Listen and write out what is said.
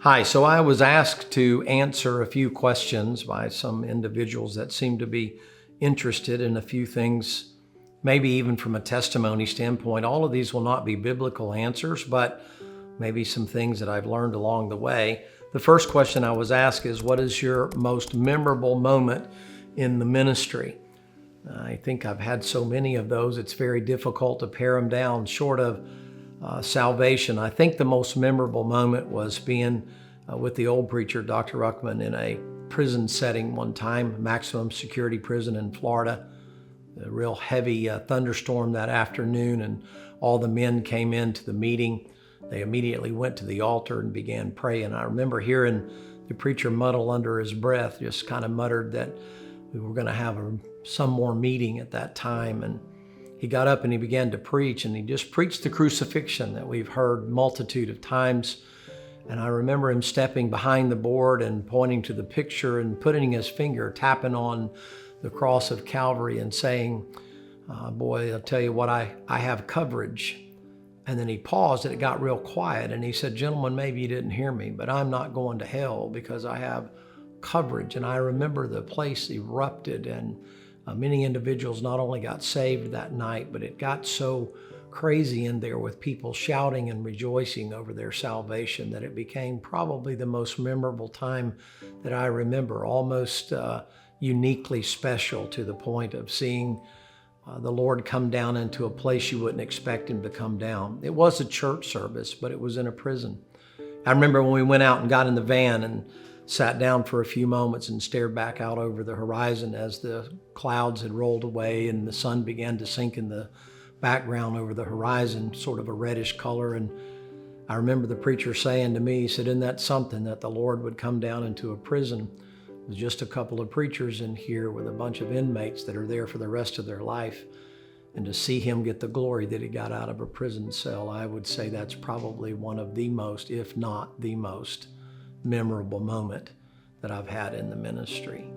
Hi, so I was asked to answer a few questions by some individuals that seem to be interested in a few things, maybe even from a testimony standpoint. All of these will not be biblical answers, but maybe some things that I've learned along the way. The first question I was asked is, what is your most memorable moment in the ministry? I think I've had so many of those, it's very difficult to pare them down short of salvation. I think the most memorable moment was being with the old preacher, Dr. Ruckman, in a prison setting one time, maximum security prison in Florida. A real heavy thunderstorm that afternoon, and all the men came into the meeting. They immediately went to the altar and began praying. I remember hearing the preacher mutter under his breath, just kind of muttered that we were going to have some more meeting at that time. And he got up and he began to preach, and he just preached the crucifixion that we've heard multitude of times. And I remember him stepping behind the board and pointing to the picture and putting his finger, tapping on the cross of Calvary and saying, boy, I'll tell you what, I have coverage. And then he paused and it got real quiet. And he said, gentlemen, maybe you didn't hear me, but I'm not going to hell because I have coverage. And I remember the place erupted, and many individuals not only got saved that night, but it got so crazy in there with people shouting and rejoicing over their salvation that it became probably the most memorable time that I remember, almost uniquely special, to the point of seeing the Lord come down into a place you wouldn't expect him to come down. It was a church service, but it was in a prison. I remember when we went out and got in the van and sat down for a few moments and stared back out over the horizon as the clouds had rolled away and the sun began to sink in the background over the horizon, sort of a reddish color. And I remember the preacher saying to me, he said, isn't that something that the Lord would come down into a prison with just a couple of preachers in here with a bunch of inmates that are there for the rest of their life, and to see him get the glory that he got out of a prison cell? I would say that's probably one of the most, if not the most, memorable moment that I've had in the ministry.